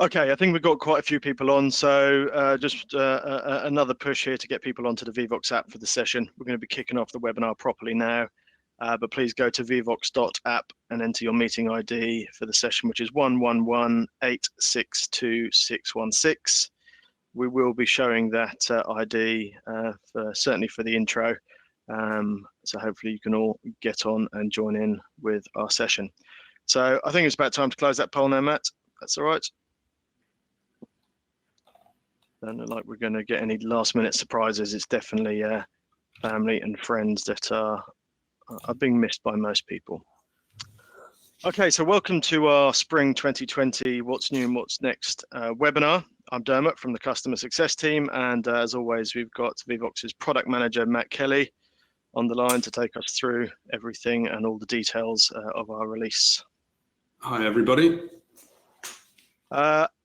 Okay, I think we've got quite a few people on, so just another push here to get people onto the Vevox app for the session. We're going to be kicking off the webinar properly now, but please go to vevox.app and enter your meeting ID for the session, which is 111862616. We will be showing that ID certainly for the intro, so hopefully you can all get on and join in with our session. So I think it's about time to close that poll now, Matt. That's all right. Don't look like we're going to get any last minute surprises. It's definitely family and friends that are being missed by most people. Okay, so welcome to our Spring 2020 What's New and What's Next webinar. I'm Dermot from the Customer Success team, and as always, we've got Vevox's product manager, Matt Kelly, on the line to take us through everything and all the details of our release. Hi, everybody.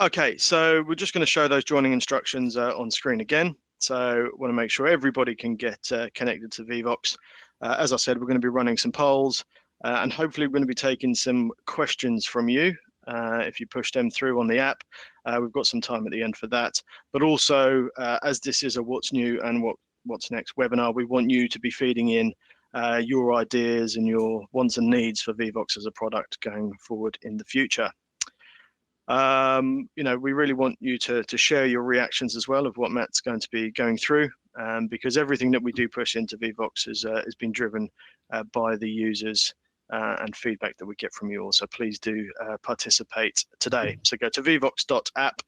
Okay, so we're just going to show those joining instructions on screen again. So want to make sure everybody can get connected to Vevox. As I said, we're going to be running some polls and hopefully we're going to be taking some questions from you. If you push them through on the app, we've got some time at the end for that. But also, as this is a What's New and What's Next webinar, we want you to be feeding in your ideas and your wants and needs for Vevox as a product going forward in the future. You know, we really want you to share your reactions as well of what Matt's going to be going through, because everything that we do push into Vevox has been driven by the users and feedback that we get from you all. So please do participate today. So go to vevox.app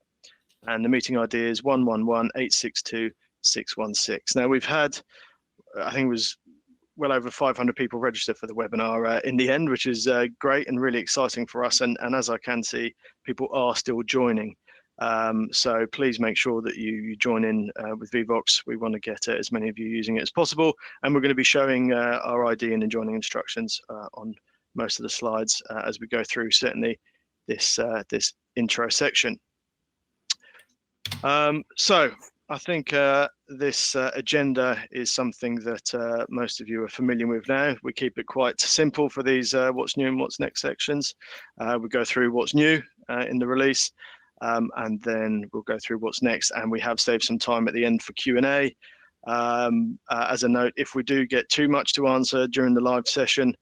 and the meeting ID is 111862616. Now we've had, I think it was well over 500 people register for the webinar in the end, which is great and really exciting for us. And as I can see, people are still joining. So please make sure that you join in with Vevox. We want to get as many of you using it as possible. And we're going to be showing our ID and joining instructions on most of the slides as we go through, certainly this intro section. So I think this agenda is something that most of you are familiar with now. We keep it quite simple for these What's New and What's Next sections. We go through what's new in the release, and then we'll go through what's next. And we have saved some time at the end for Q&A. As a note, if we do get too much to answer during the live session,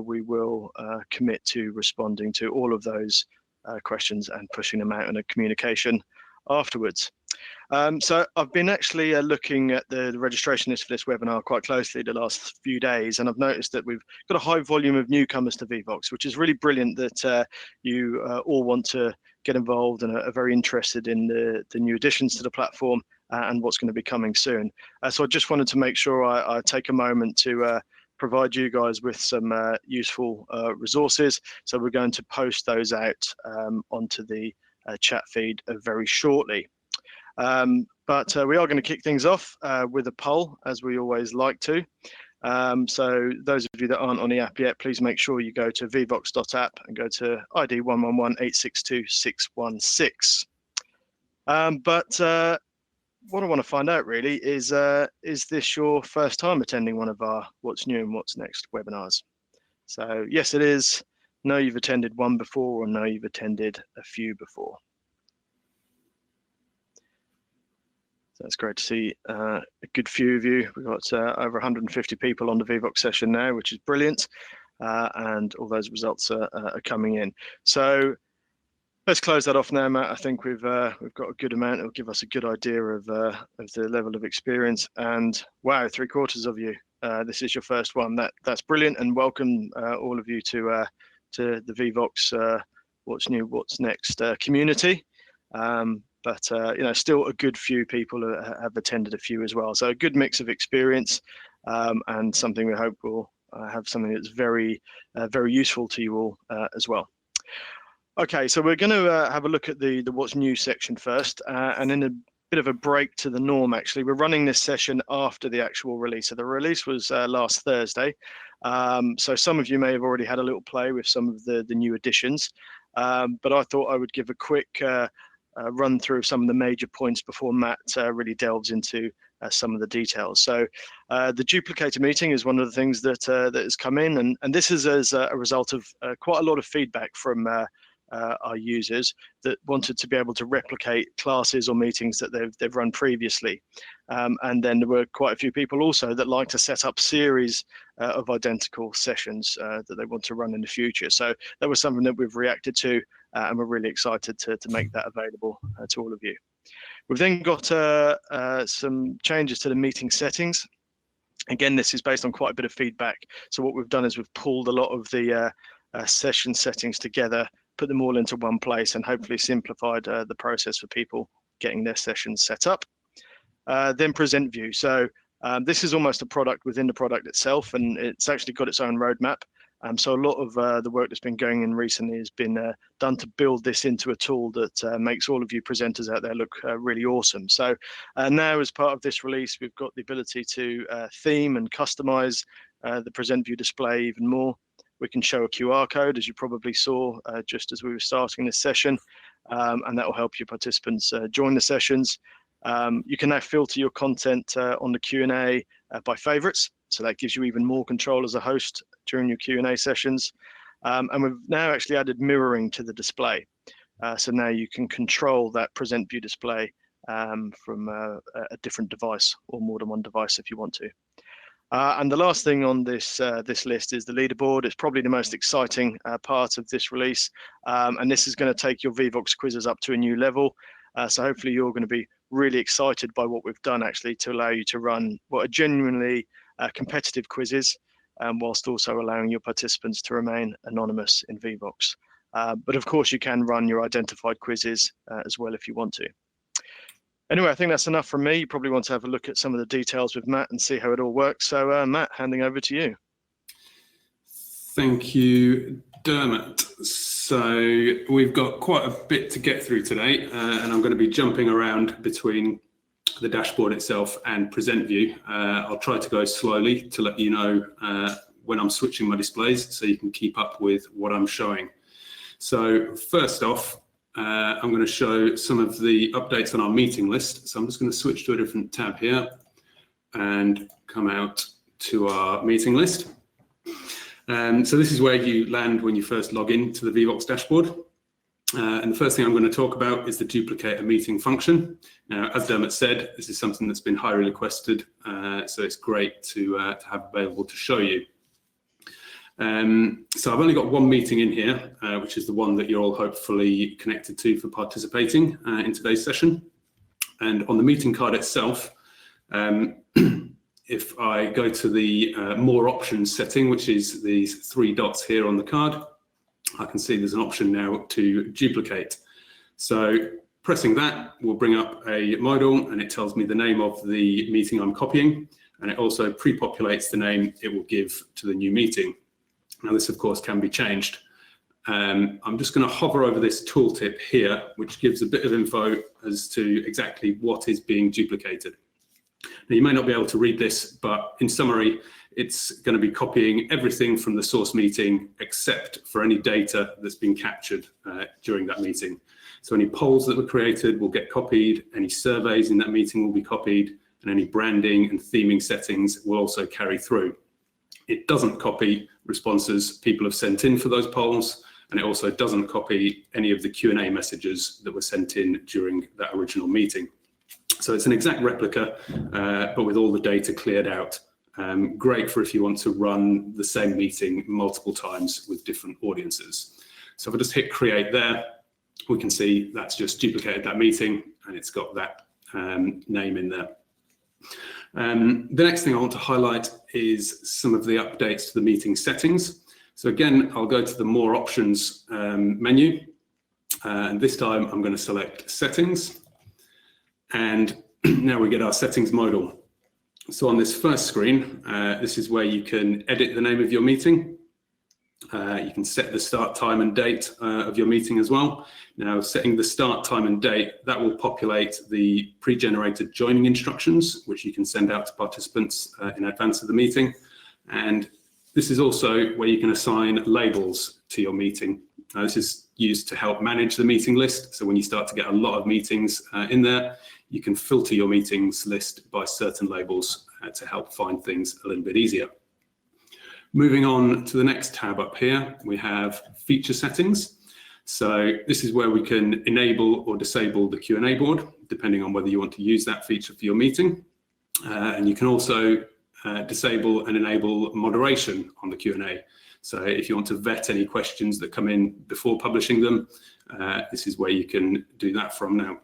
we will commit to responding to all of those questions and pushing them out in a communication afterwards. So I've been actually looking at the registration list for this webinar quite closely the last few days, and I've noticed that we've got a high volume of newcomers to Vevox, which is really brilliant that you all want to get involved and are very interested in the new additions to the platform and what's going to be coming soon. So I just wanted to make sure I take a moment to provide you guys with some useful resources. So we're going to post those out onto the chat feed very shortly. But we are going to kick things off with a poll, as we always like to. So those of you that aren't on the app yet, please make sure you go to vevox.app and go to ID 111862616. But what I want to find out really is this your first time attending one of our What's New and What's Next webinars? So yes, it is. No, you've attended one before, or no, you've attended a few before. So it's great to see a good few of you. We've got over 150 people on the Vevox session now, which is brilliant. And all those results are coming in. So let's close that off now, Matt. I think we've got a good amount. It'll give us a good idea of the level of experience. And wow, 3/4 of you, this is your first one. That's brilliant, and welcome all of you to the Vevox What's New, What's Next community. But you know, still a good few people have attended a few as well. So a good mix of experience, and something we hope will have something that's very useful to you all as well. Okay, so we're going to have a look at the what's new section first, and in a bit of a break to the norm. Actually, we're running this session after the actual release. So the release was last Thursday. So some of you may have already had a little play with some of the new additions, but I thought I would give a quick run through some of the major points before Matt really delves into some of the details. So the duplicator meeting is one of the things that has come in, and this is as a result of quite a lot of feedback from are users that wanted to be able to replicate classes or meetings that they've run previously. And then there were quite a few people also that like to set up series of identical sessions that they want to run in the future. So that was something that we've reacted to, and we're really excited to make that available to all of you. We've then got some changes to the meeting settings. Again, this is based on quite a bit of feedback. So what we've done is we've pulled a lot of the session settings together, put them all into one place, and hopefully simplified the process for people getting their sessions set up. Then present view. So this is almost a product within the product itself, and it's actually got its own roadmap. So a lot of the work that's been going in recently has been done to build this into a tool that makes all of you presenters out there look really awesome. So now, as part of this release, we've got the ability to theme and customize the present view display even more. We can show a QR code, as you probably saw just as we were starting this session, and that will help your participants join the sessions. You can now filter your content on the Q&A by favorites, so that gives you even more control as a host during your Q&A sessions. And we've now actually added mirroring to the display. So now you can control that present view display from a different device or more than one device if you want to. And the last thing on this list is the leaderboard. It's probably the most exciting part of this release. And this is going to take your Vevox quizzes up to a new level. So hopefully you're going to be really excited by what we've done actually to allow you to run what are genuinely competitive quizzes, whilst also allowing your participants to remain anonymous in Vevox. But of course you can run your identified quizzes as well if you want to. Anyway, I think that's enough from me. You probably want to have a look at some of the details with Matt and see how it all works. So Matt, handing over to you. Thank you, Dermot. So we've got quite a bit to get through today, and I'm going to be jumping around between the dashboard itself and present view. I'll try to go slowly to let you know when I'm switching my displays so you can keep up with what I'm showing. So first off, I'm going to show some of the updates on our meeting list. So I'm just going to switch to a different tab here and come out to our meeting list. So this is where you land when you first log in to the Vevox dashboard. And the first thing I'm going to talk about is the duplicate a meeting function. Now, as Dermot said, this is something that's been highly requested, so it's great to have available to show you. So I've only got one meeting in here, which is the one that you're all hopefully connected to for participating in today's session. And on the meeting card itself, if I go to the more options setting, which is these three dots here on the card, I can see there's an option now to duplicate. So pressing that will bring up a modal, and it tells me the name of the meeting I'm copying, and it also pre-populates the name it will give to the new meeting. Now this of course can be changed. I'm just going to hover over this tooltip here, which gives a bit of info as to exactly what is being duplicated. Now you may not be able to read this, but in summary, it's going to be copying everything from the source meeting except for any data that's been captured during that meeting. So any polls that were created will get copied, any surveys in that meeting will be copied, and any branding and theming settings will also carry through. It doesn't copy responses people have sent in for those polls, and it also doesn't copy any of the Q&A messages that were sent in during that original meeting. So it's an exact replica, but with all the data cleared out. Great for if you want to run the same meeting multiple times with different audiences. So if I just hit create there, we can see that's just duplicated that meeting and it's got that name in there. The next thing I want to highlight is some of the updates to the meeting settings. So again, I'll go to the more options menu, and this time I'm going to select settings, and now we get our settings modal. So on this first screen, this is where you can edit the name of your meeting. You can set the start time and date of your meeting as well. Now, setting the start time and date, that will populate the pre-generated joining instructions, which you can send out to participants in advance of the meeting. And this is also where you can assign labels to your meeting. This is used to help manage the meeting list. So when you start to get a lot of meetings in there, you can filter your meetings list by certain labels to help find things a little bit easier. Moving on to the next tab up here, we have feature settings. So this is where we can enable or disable the Q&A board, depending on whether you want to use that feature for your meeting. And you can also disable and enable moderation on the Q&A. So if you want to vet any questions that come in before publishing them, this is where you can do that from now.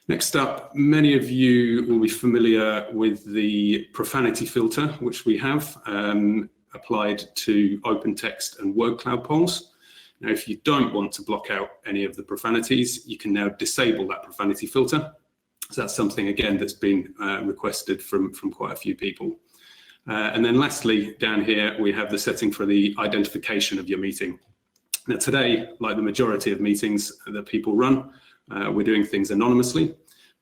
Next up, many of you will be familiar with the profanity filter, which we have applied to open text and word cloud polls. Now, if you don't want to block out any of the profanities, you can now disable that profanity filter. So that's something, again, that's been requested from quite a few people. And then lastly, down here, we have the setting for the identification of your meeting. Now, today, like the majority of meetings that people run, we're doing things anonymously.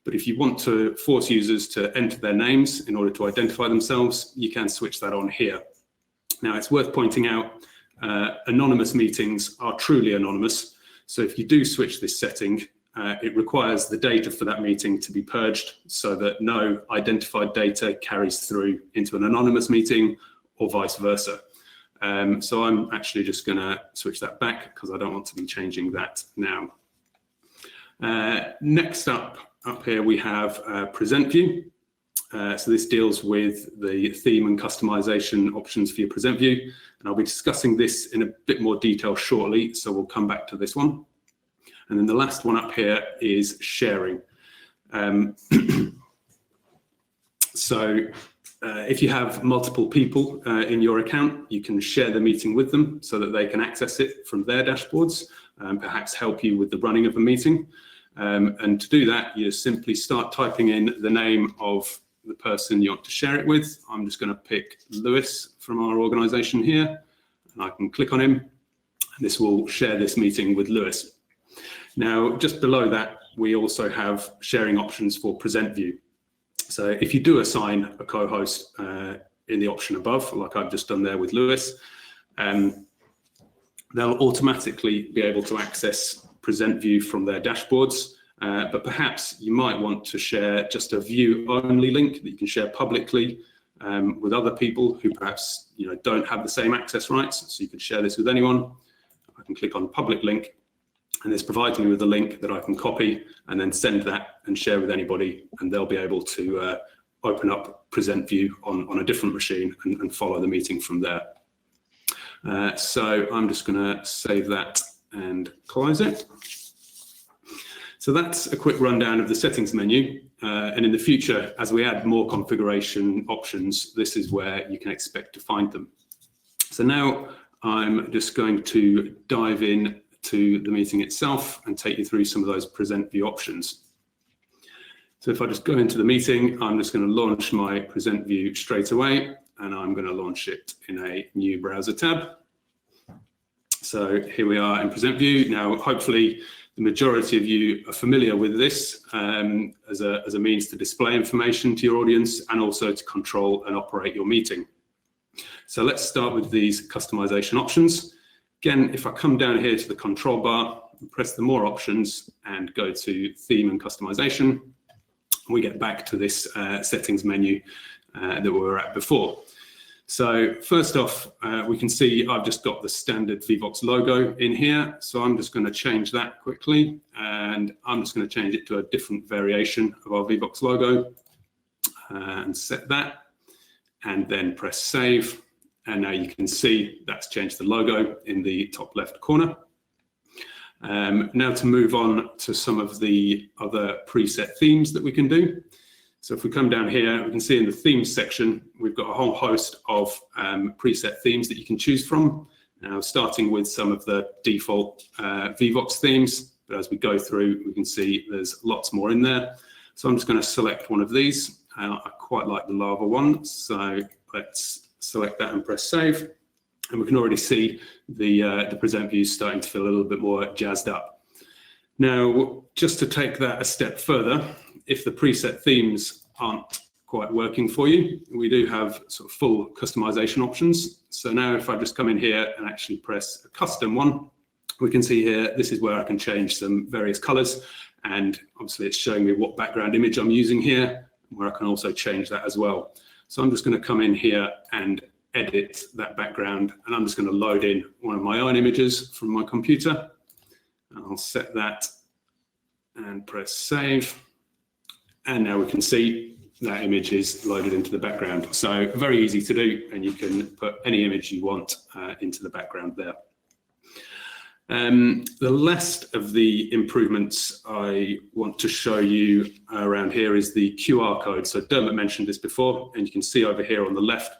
But if you want to force users to enter their names in order to identify themselves, you can switch that on here. Now, it's worth pointing out, anonymous meetings are truly anonymous. So if you do switch this setting, it requires the data for that meeting to be purged so that no identified data carries through into an anonymous meeting or vice versa. So I'm actually just going to switch that back because I don't want to be changing that now. Next up here we have Present View. So this deals with the theme and customization options for your Present View. And I'll be discussing this in a bit more detail shortly, so we'll come back to this one. And then the last one up here is sharing. If you have multiple people in your account, you can share the meeting with them so that they can access it from their dashboards and perhaps help you with the running of a meeting. And to do that, you simply start typing in the name of the person you want to share it with. I'm just going to pick Lewis from our organization here, and I can click on him, and this will share this meeting with Lewis. Now, just below that, we also have sharing options for Present View. So if you do assign a co-host in the option above, like I've just done there with Lewis, they'll automatically be able to access Present View from their dashboards. But perhaps you might want to share just a view-only link that you can share publicly with other people who perhaps don't have the same access rights. So you can share this with anyone. I can click on public link, and this provides me with a link that I can copy and then send that and share with anybody, and they'll be able to open up Present View on a different machine and follow the meeting from there. So I'm just going to save that and close it. So that's a quick rundown of the settings menu. And in the future, as we add more configuration options, this is where you can expect to find them. So now I'm just going to dive in to the meeting itself and take you through some of those Present View options. So if I just go into the meeting, I'm just going to launch my Present View straight away, and I'm going to launch it in a new browser tab. So here we are in Present View. Now, hopefully, the majority of you are familiar with this as a means to display information to your audience and also to control and operate your meeting. So let's start with these customization options. Again, if I come down here to the control bar, press the more options and go to theme and customization, we get back to this settings menu that we were at before. So first off, we can see I've just got the standard Vevox logo in here. So I'm just going to change that quickly, and I'm just going to change it to a different variation of our Vevox logo and set that, and then press save. And now you can see that's changed the logo in the top left corner. Now to move on to some of the other preset themes that we can do. So if we come down here, we can see in the themes section, we've got a whole host of preset themes that you can choose from. Now, starting with some of the default Vevox themes, but as we go through, we can see there's lots more in there. So I'm just going to select one of these. I quite like the lava one, so let's select that and press save. And we can already see the Present View starting to feel a little bit more jazzed up. Now, just to take that a step further, if the preset themes aren't quite working for you, we do have sort of full customization options. So now if I just come in here and actually press a custom one, we can see here, this is where I can change some various colors. And obviously it's showing me what background image I'm using here, where I can also change that as well. So I'm just going to come in here and edit that background, and I'm just going to load in one of my own images from my computer. I'll set that and press save, and now we can see that image is loaded into the background. So very easy to do, and you can put any image you want into the background there. The last of the improvements I want to show you around here is the QR code. So Dermot mentioned this before, and you can see over here on the left,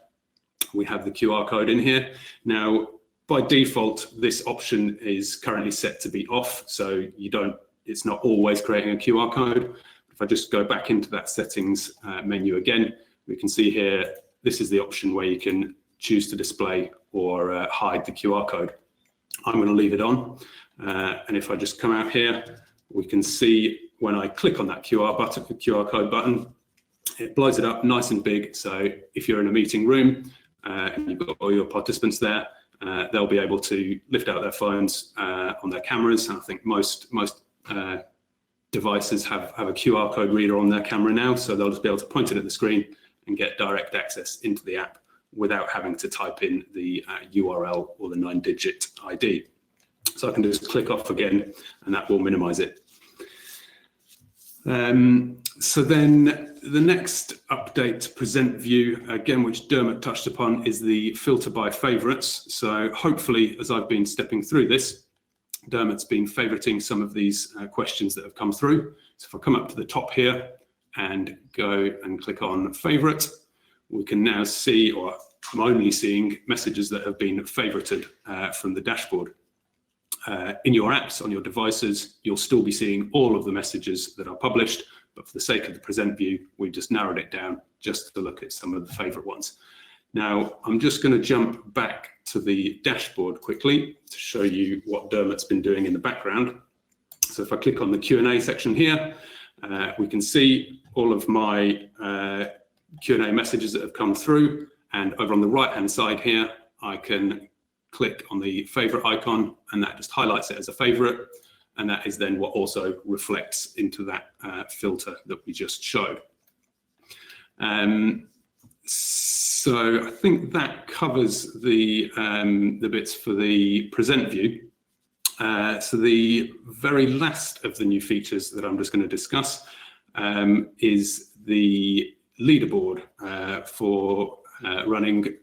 we have the QR code in here. Now, by default, this option is currently set to be off, so it's not always creating a QR code. If I just go back into that settings menu again, we can see here, this is the option where you can choose to display or hide the QR code. I'm going to leave it on. And if I just come out here, we can see when I click on that QR code button, it blows it up nice and big. So if you're in a meeting room and you've got all your participants there, they'll be able to lift out their phones on their cameras. And I think most devices have a QR code reader on their camera now, so they'll just be able to point it at the screen and get direct access into the app without having to type in the URL or the 9-digit ID. So I can just click off again, and that will minimize it. So then the next update to present view, again, which Dermot touched upon, is the filter by favorites. So hopefully, as I've been stepping through this, Dermot's been favoriting some of these questions that have come through. So if I come up to the top here and go and click on favorite, we can now see, or I'm only seeing messages that have been favorited from the dashboard. In your apps, on your devices, you'll still be seeing all of the messages that are published, but for the sake of the present view, we've just narrowed it down just to look at some of the favorite ones. Now, I'm just going to jump back to the dashboard quickly to show you what Dermot's been doing in the background. So if I click on the Q&A section here, we can see all of my Q&A messages that have come through, and over on the right-hand side here, I can click on the favorite icon, and that just highlights it as a favorite, and that is then what also reflects into that filter that we just showed. So I think that covers the bits for the present view. So the very last of the new features that I'm just going to discuss is the leaderboard for running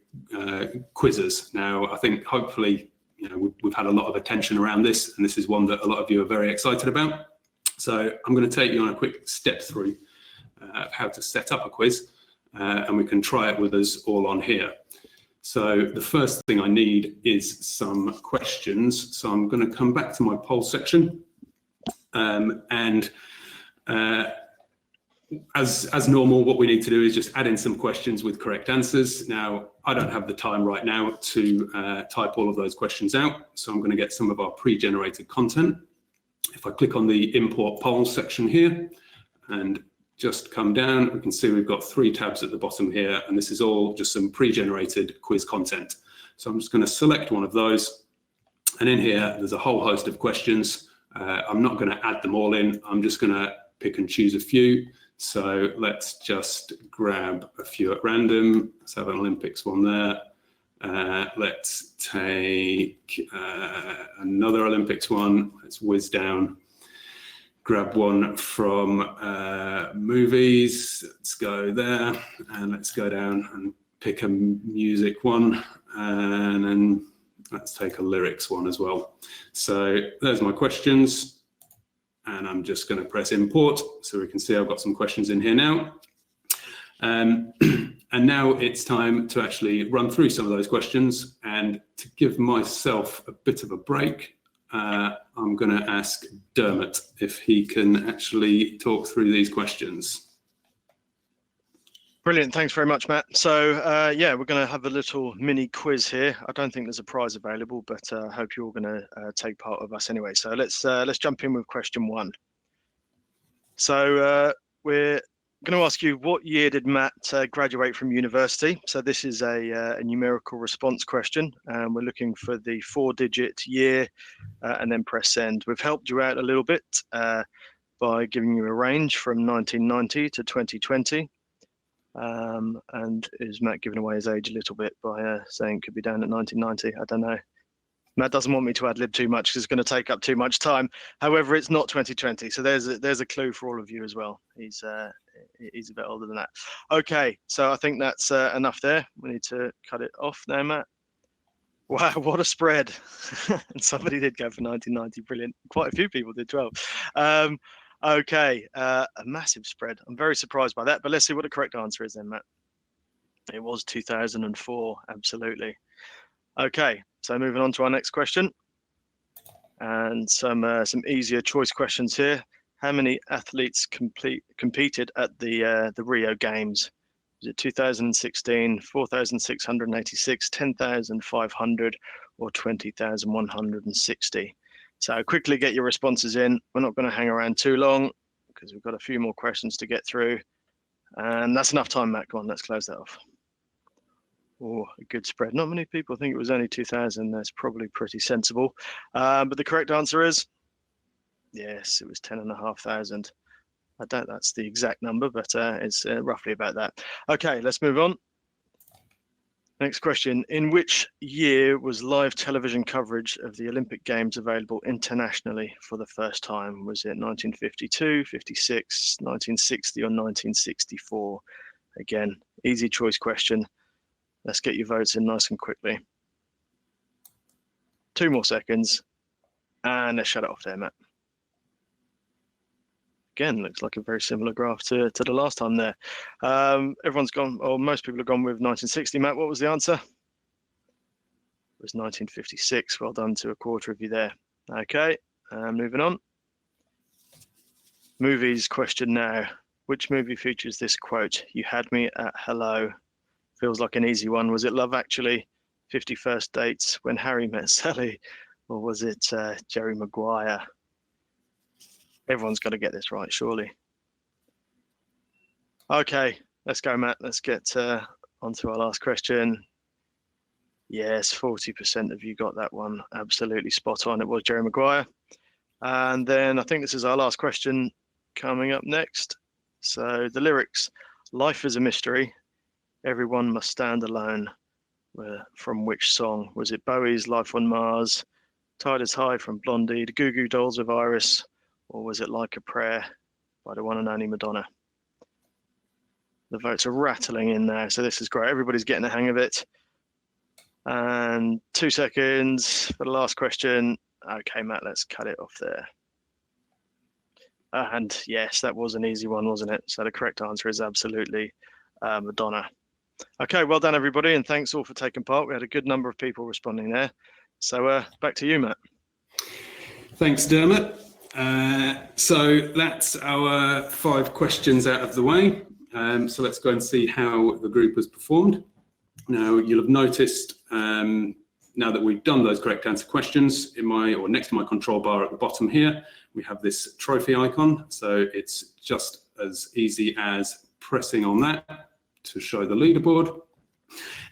quizzes. Now, I think hopefully, we've had a lot of attention around this, and this is one that a lot of you are very excited about. So I'm going to take you on a quick step through of how to set up a quiz, and we can try it with us all on here. So the first thing I need is some questions. So I'm going to come back to my poll section, and as normal, what we need to do is just add in some questions with correct answers. Now, I don't have the time right now to type all of those questions out, so I'm going to get some of our pre-generated content. If I click on the import polls section here and just come down, we can see we've got 3 tabs at the bottom here, and this is all just some pre-generated quiz content. So I'm just going to select one of those, and in here, there's a whole host of questions. I'm not going to add them all in. I'm just going to pick and choose a few. So let's just grab a few at random. Let's have an Olympics one there. Let's take another Olympics one. Let's whiz down. Grab one from movies. Let's go there, and let's go down and pick a music one, and then let's take a lyrics one as well. So there's my questions. And I'm just going to press import, so we can see I've got some questions in here now. And now it's time to actually run through some of those questions. And to give myself a bit of a break, I'm going to ask Dermot if he can actually talk through these questions. Brilliant, thanks very much, Matt. So yeah, we're going to have a little mini quiz here. I don't think there's a prize available, but I hope you're all going to take part with us anyway. So let's jump in with question 1. So we're going to ask you, what year did Matt graduate from university? So this is a numerical response question, and we're looking for the 4-digit year, and then press send. We've helped you out a little bit by giving you a range from 1990 to 2020. And is Matt giving away his age a little bit by saying could be down at 1990? I don't know. Matt doesn't want me to ad lib too much because it's going to take up too much time. However, it's not 2020, so there's a clue for all of you as well. He's a bit older than that. Okay, so I think that's enough there. We need to cut it off now, Matt. Wow, what a spread! And somebody did go for 1990. Brilliant. Quite a few people did 12. Okay, a massive spread. I'm very surprised by that. But let's see what the correct answer is then, Matt. It was 2004. Absolutely. Okay, so moving on to our next question, and some easier choice questions here. How many athletes competed at the Rio Games? Was it 2016, 4,686, 10,500, or 20,160? So quickly get your responses in. We're not going to hang around too long because we've got a few more questions to get through, and that's enough time, Matt. Go on, let's close that off. Oh, a good spread. Not many people think it was only 2,000. That's probably pretty sensible. But the correct answer is, yes, it was 10,500. I doubt that's the exact number, but it's roughly about that. Okay, let's move on. Next question. In which year was live television coverage of the Olympic Games available internationally for the first time? Was it 1952, 56, 1960, or 1964? Again, easy choice question. Let's get your votes in nice and quickly. 2 more seconds, and let's shut it off there, Matt. Again, looks like a very similar graph to the last time there. Everyone's gone, or most people have gone with 1960. Matt, what was the answer? It was 1956. Well done to a quarter of you there. Okay, moving on. Movies question now. Which movie features this quote? You had me at hello. Feels like an easy one. Was it Love Actually, 50 First Dates, When Harry Met Sally, or was it Jerry Maguire? Everyone's got to get this right, surely. Okay, let's go, Matt. Let's get on to our last question. Yes, 40% of you got that one absolutely spot on. It was Jerry Maguire. And then I think this is our last question coming up next. So the lyrics, life is a mystery. Everyone must stand alone. From which song? Was it Bowie's Life on Mars, Tide is High from Blondie, the Goo Goo Dolls of Iris, or was it Like a Prayer by the one and only Madonna? The votes are rattling in there, so this is great. Everybody's getting the hang of it. And 2 seconds for the last question. Okay, Matt, let's cut it off there. And yes, that was an easy one, wasn't it? So the correct answer is absolutely Madonna. Okay, well done, everybody, and thanks all for taking part. We had a good number of people responding there. So back to you, Matt. Thanks, Dermot. So that's our 5 questions out of the way. So let's go and see how the group has performed. Now, you'll have noticed now that we've done those correct answer questions, next to my control bar at the bottom here, we have this trophy icon. So it's just as easy as pressing on that to show the leaderboard.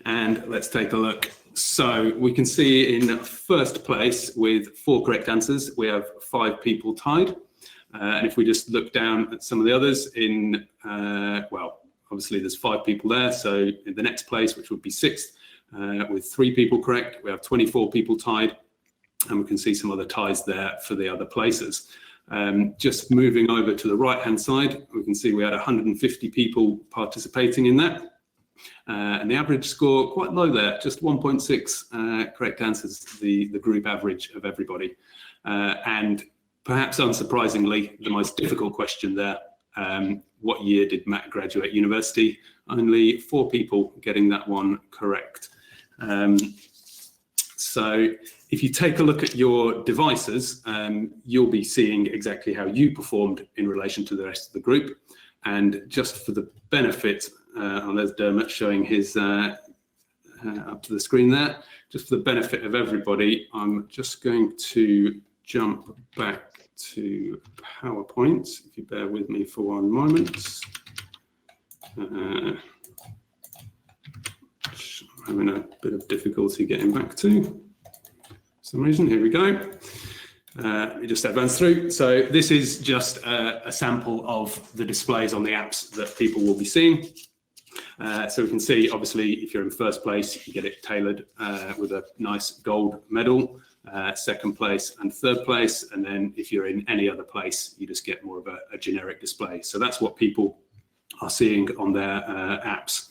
And let's take a look. So we can see in first place with 4 correct answers, we have 5 people tied. And if we just look down at some of the others well, obviously there's 5 people there. So in the next place, which would be 6th, with 3 people correct, we have 24 people tied. And we can see some other ties there for the other places. Just moving over to the right-hand side, we can see we had 150 people participating in that. And the average score, quite low there, just 1.6 correct answers, the group average of everybody. And perhaps unsurprisingly, the most difficult question there, what year did Matt graduate university? Only 4 people getting that one correct. So if you take a look at your devices, you'll be seeing exactly how you performed in relation to the rest of the group. And just for the benefit, there's Dermot showing his up to the screen there. Just for the benefit of everybody, I'm just going to jump back to PowerPoint, if you bear with me for one moment. I'm having a bit of difficulty getting back to. For some reason, here we go. Let me just advance through. So this is just a sample of the displays on the apps that people will be seeing. So we can see, obviously, if you're in first place, you get it tailored with a nice gold medal, second place and third place. And then if you're in any other place, you just get more of a generic display. So that's what people are seeing on their apps.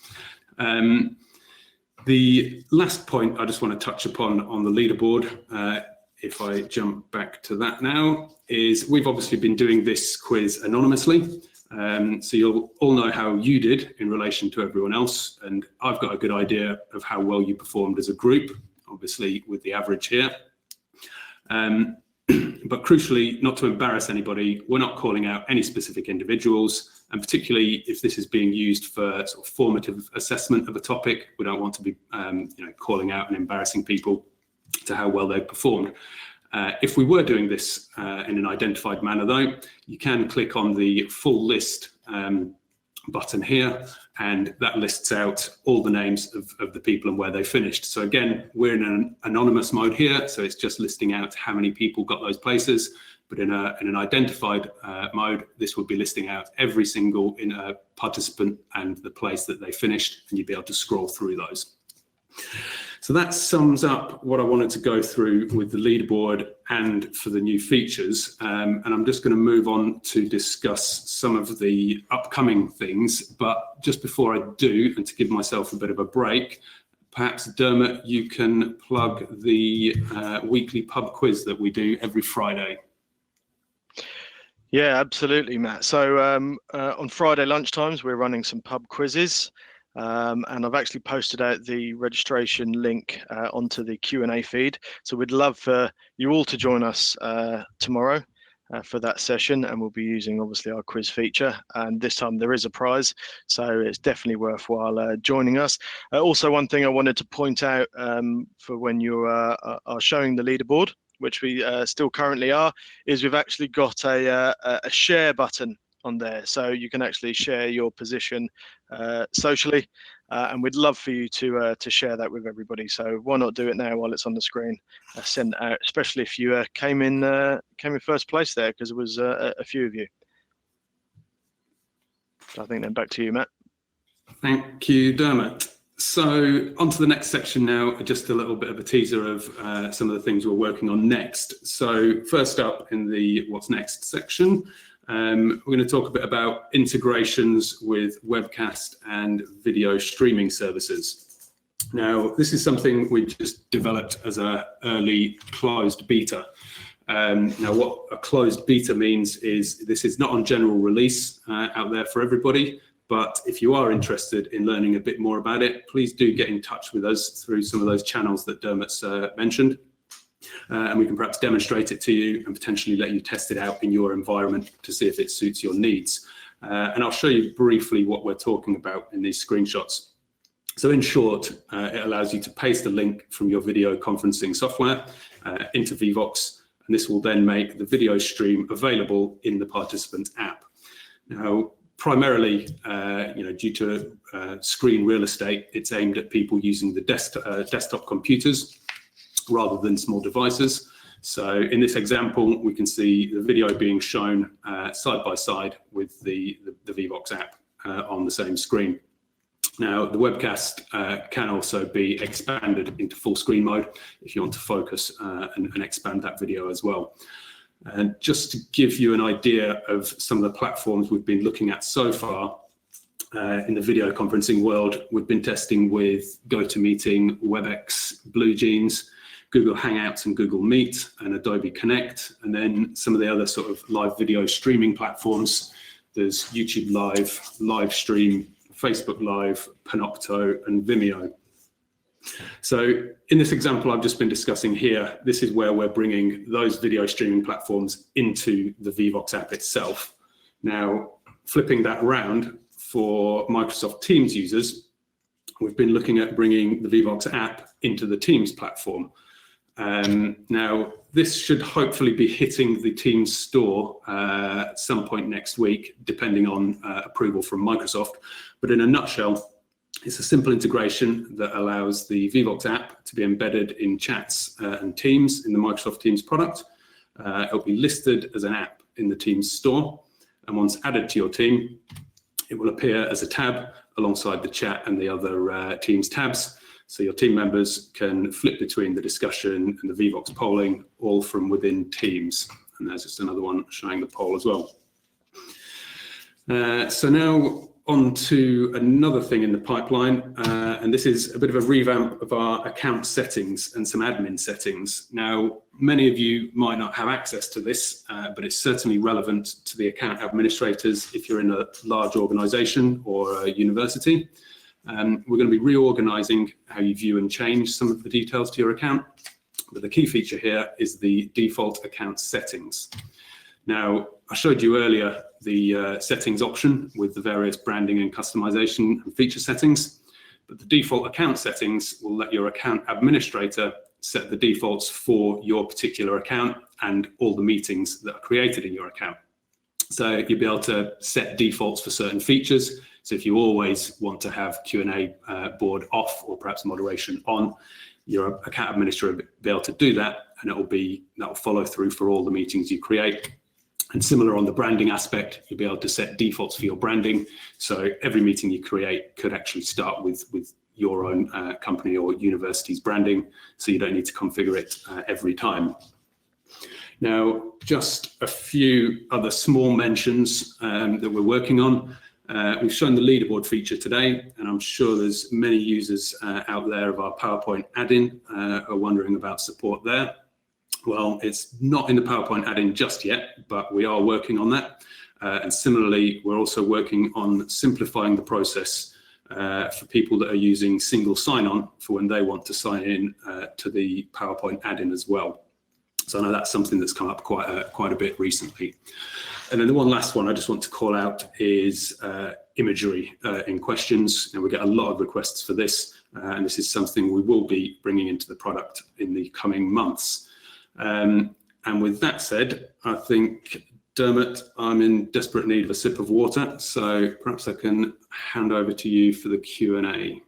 The last point I just want to touch upon on the leaderboard, if I jump back to that now, is we've obviously been doing this quiz anonymously. So you'll all know how you did in relation to everyone else. And I've got a good idea of how well you performed as a group, obviously with the average here. But crucially, not to embarrass anybody, we're not calling out any specific individuals, and particularly if this is being used for sort of formative assessment of a topic, we don't want to be calling out and embarrassing people to how well they've performed. If we were doing this in an identified manner, though, you can click on the full list button here, and that lists out all the names of the people and where they finished. So again, we're in an anonymous mode here, so it's just listing out how many people got those places. But in an identified mode, this would be listing out every single participant and the place that they finished, and you'd be able to scroll through those. So that sums up what I wanted to go through with the leaderboard and for the new features. And I'm just going to move on to discuss some of the upcoming things. But just before I do, and to give myself a bit of a break, perhaps Dermot, you can plug the weekly pub quiz that we do every Friday. Yeah, absolutely, Matt. So on Friday lunchtimes, we're running some pub quizzes. And I've actually posted out the registration link onto the Q&A feed. So we'd love for you all to join us tomorrow for that session, and we'll be using obviously our quiz feature. And this time there is a prize, so it's definitely worthwhile joining us. Also, one thing I wanted to point out for when you are showing the leaderboard, which we still currently are, is we've actually got a share button on there, so you can actually share your position socially, and we'd love for you to share that with everybody. So why not do it now while it's on the screen? Send it out, especially if you came in first place there, because there was a few of you. So I think then back to you, Matt. Thank you, Dermot. So on to the next section now, just a little bit of a teaser of some of the things we're working on next. So first up in the what's next section, we're going to talk a bit about integrations with webcast and video streaming services. Now, this is something we just developed as an early closed beta. Now, what a closed beta means is this is not on general release out there for everybody, but if you are interested in learning a bit more about it, please do get in touch with us through some of those channels that Dermot's mentioned. And we can perhaps demonstrate it to you and potentially let you test it out in your environment to see if it suits your needs. And I'll show you briefly what we're talking about in these screenshots. So in short, it allows you to paste a link from your video conferencing software into Vevox, and this will then make the video stream available in the participant app. Now, primarily, due to screen real estate, it's aimed at people using the desktop computers rather than small devices. So in this example, we can see the video being shown side by side with the Vevox app on the same screen. Now, the webcast can also be expanded into full screen mode if you want to focus and expand that video as well. And just to give you an idea of some of the platforms we've been looking at so far in the video conferencing world, we've been testing with GoToMeeting, WebEx, BlueJeans, Google Hangouts and Google Meet, and Adobe Connect, and then some of the other sort of live video streaming platforms. There's YouTube Live, Livestream, Facebook Live, Panopto, and Vimeo. So in this example I've just been discussing here, this is where we're bringing those video streaming platforms into the Vevox app itself. Now, flipping that around for Microsoft Teams users, we've been looking at bringing the Vevox app into the Teams platform. Now, this should hopefully be hitting the Teams store at some point next week, depending on approval from Microsoft. But in a nutshell, it's a simple integration that allows the Vevox app to be embedded in chats and Teams in the Microsoft Teams product. It'll be listed as an app in the Teams store. And once added to your team, it will appear as a tab alongside the chat and the other Teams tabs. So your team members can flip between the discussion and the Vevox polling, all from within Teams. And there's just another one showing the poll as well. So now on to another thing in the pipeline, and this is a bit of a revamp of our account settings and some admin settings. Now, many of you might not have access to this, but it's certainly relevant to the account administrators if you're in a large organization or a university. We're going to be reorganizing how you view and change some of the details to your account, but the key feature here is the default account settings. Now, I showed you earlier the settings option with the various branding and customization and feature settings, but the default account settings will let your account administrator set the defaults for your particular account and all the meetings that are created in your account. So you'll be able to set defaults for certain features. So if you always want to have Q&A board off or perhaps moderation on, your account administrator will be able to do that, and that'll follow through for all the meetings you create. And similar on the branding aspect, you'll be able to set defaults for your branding. So every meeting you create could actually start with your own company or university's branding, so you don't need to configure it every time. Now, just a few other small mentions that we're working on. We've shown the leaderboard feature today, and I'm sure there's many users out there of our PowerPoint add-in are wondering about support there. Well, it's not in the PowerPoint add-in just yet, but we are working on that. And similarly, we're also working on simplifying the process for people that are using single sign-on for when they want to sign in to the PowerPoint add-in as well. So I know that's something that's come up quite a bit recently. And then the one last one I just want to call out is imagery in questions. And we get a lot of requests for this, and this is something we will be bringing into the product in the coming months. And with that said, I think, Dermot, I'm in desperate need of a sip of water, so perhaps I can hand over to you for the Q&A.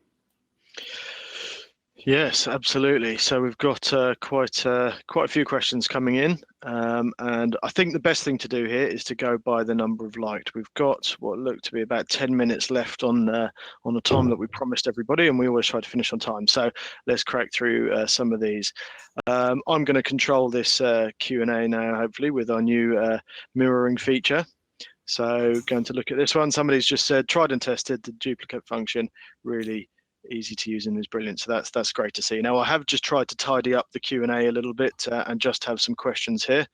Yes, absolutely. So we've got quite a few questions coming in, and I think the best thing to do here is to go by the number of liked. We've got what look to be about 10 minutes left on the time that we promised everybody, and we always try to finish on time. So let's crack through some of these. I'm going to control this Q&A now, hopefully, with our new mirroring feature. So going to look at this one. Somebody's just said, tried and tested the duplicate function, really easy to use and is brilliant. So that's great to see. Now I have just tried to tidy up the Q&A a little bit and just have some questions here.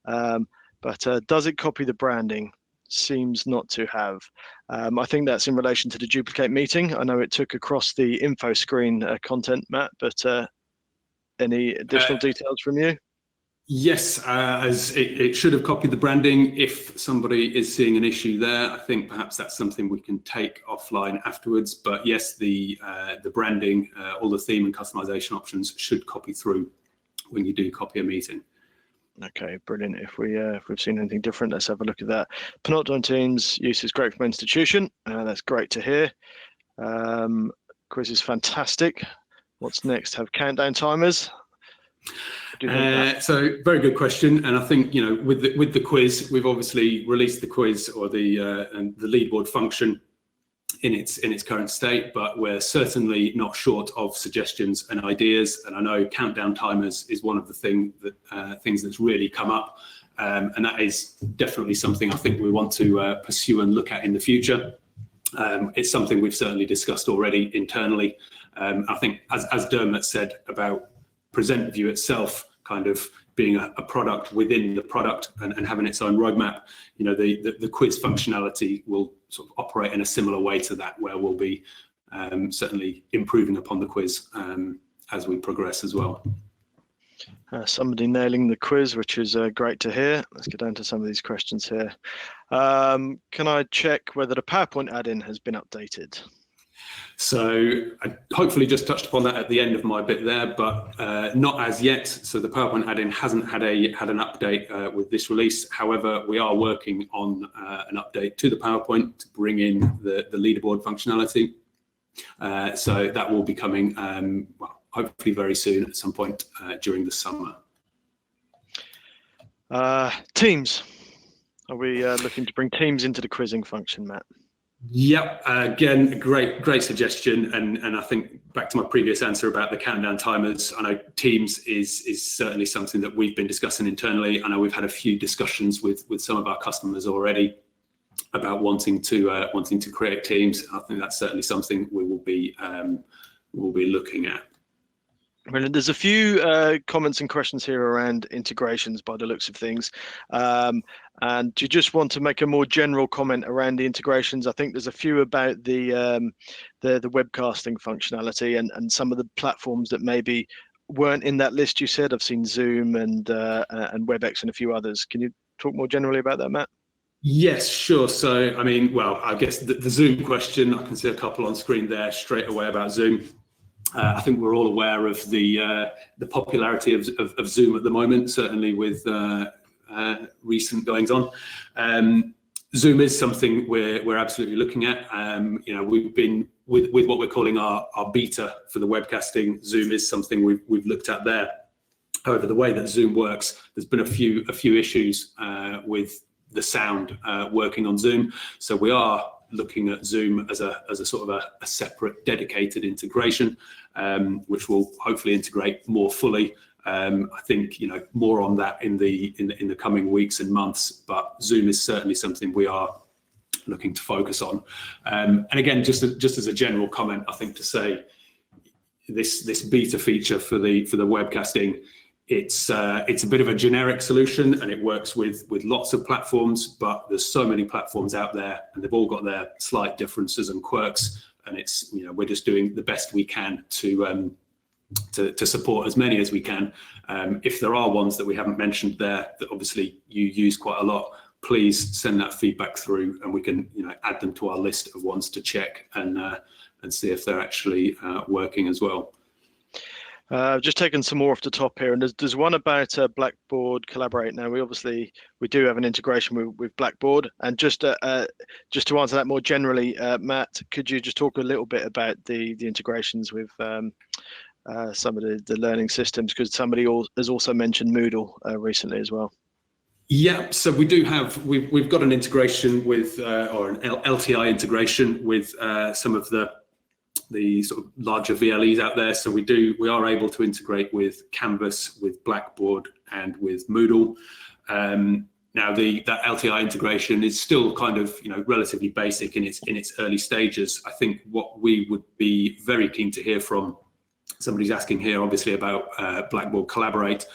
But does it copy the branding? Seems not to have. I think that's in relation to the duplicate meeting. I know it took across the info screen content, Matt, but any additional details from you? Yes, as it should have copied the branding. If somebody is seeing an issue there, I think perhaps that's something we can take offline afterwards. But yes, the branding, all the theme and customization options should copy through when you do copy a meeting. Okay, brilliant. If we've seen anything different, let's have a look at that. Panopton on Teams use is great for my institution. That's great to hear. Quiz is fantastic. What's next? Have countdown timers? So very good question, and I think with the quiz, we've obviously released the quiz or the leaderboard function in its current state, but we're certainly not short of suggestions and ideas. And I know countdown timers is one of the things that's really come up, and that is definitely something I think we want to pursue and look at in the future. It's something we've certainly discussed already internally. I think as Dermot said about Present View itself kind of being a product within the product and having its own roadmap, the quiz functionality will sort of operate in a similar way to that, where we'll be certainly improving upon the quiz as we progress as well. Somebody nailing the quiz, which is great to hear. Let's get down to some of these questions here. Can I check whether the PowerPoint add-in has been updated? So I hopefully just touched upon that at the end of my bit there, but not as yet. So the PowerPoint add-in hasn't had an update with this release. However, we are working on an update to the PowerPoint to bring in the leaderboard functionality. So that will be coming, well, hopefully very soon at some point during the summer. Teams. Are we looking to bring Teams into the quizzing function, Matt? Yep. Again, a great suggestion, and I think back to my previous answer about the countdown timers. I know Teams is certainly something that we've been discussing internally. I know we've had a few discussions with some of our customers already about wanting to create Teams. I think that's certainly something we will be looking at. Brilliant. There's a few comments and questions here around integrations by the looks of things. And do you just want to make a more general comment around the integrations? I think there's a few about the webcasting functionality and some of the platforms that maybe weren't in that list you said. I've seen Zoom and Webex and a few others. Can you talk more generally about that, Matt? Yes, sure. So, I mean, well, I guess the Zoom question, I can see a couple on screen there straight away about Zoom. I think we're all aware of the popularity of Zoom at the moment, certainly with recent goings on. Zoom is something we're absolutely looking at. We've been with what we're calling our beta for the webcasting. Zoom is something we've looked at there. However, the way that Zoom works, there's been a few issues with the sound working on Zoom. So we are looking at Zoom as a sort of a separate dedicated integration, which will hopefully integrate more fully. I think more on that in the coming weeks and months, but Zoom is certainly something we are looking to focus on. And again, just as a general comment, I think to say this beta feature for the webcasting, it's a bit of a generic solution and it works with lots of platforms, but there's so many platforms out there and they've all got their slight differences and quirks, and it's we're just doing the best we can to support as many as we can. If there are ones that we haven't mentioned there that obviously you use quite a lot, please send that feedback through and we can add them to our list of ones to check and see if they're actually working as well. Just taking some more off the top here, and there's one about Blackboard Collaborate. Now we do have an integration with Blackboard, and just to answer that more generally, Matt, could you just talk a little bit about the integrations with some of the learning systems, because somebody has also mentioned Moodle recently as well. Yeah, so we've got an integration with or an LTI integration with some of the sort of larger VLEs out there. So we are able to integrate with Canvas, with Blackboard, and with Moodle. Now that LTI integration is still kind of relatively basic in its early stages. I think what we would be very keen to hear from somebody's asking here, obviously, about Blackboard Collaborate.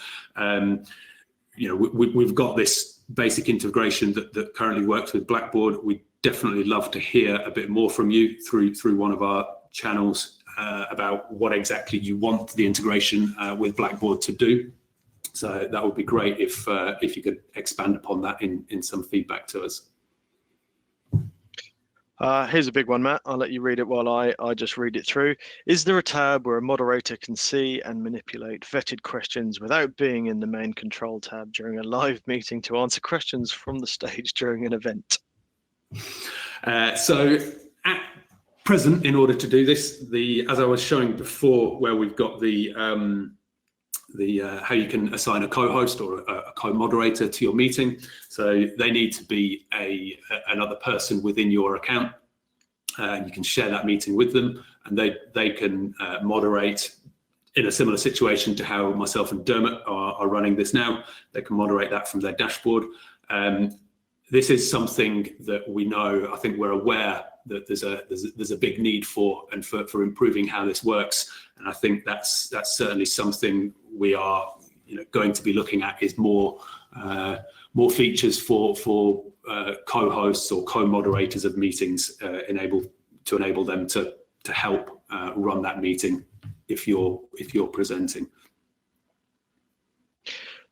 We've got this basic integration that currently works with Blackboard. We'd definitely love to hear a bit more from you through one of our channels about what exactly you want the integration with Blackboard to do. So that would be great if you could expand upon that in some feedback to us. Here's a big one, Matt. I'll let you read it while I just read it through. Is there a tab where a moderator can see and manipulate vetted questions without being in the main control tab during a live meeting to answer questions from the stage during an event? So at present, in order to do this, as I was showing before, where we've got the how you can assign a co-host or a co-moderator to your meeting. So they need to be another person within your account. You can share that meeting with them, and they can moderate in a similar situation to how myself and Dermot are running this now. They can moderate that from their dashboard. This is something that we know, I think we're aware that there's a big need for improving how this works, and I think that's certainly something we are going to be looking at, is more features for co-hosts or co-moderators of meetings, to enable them to help run that meeting if you're presenting.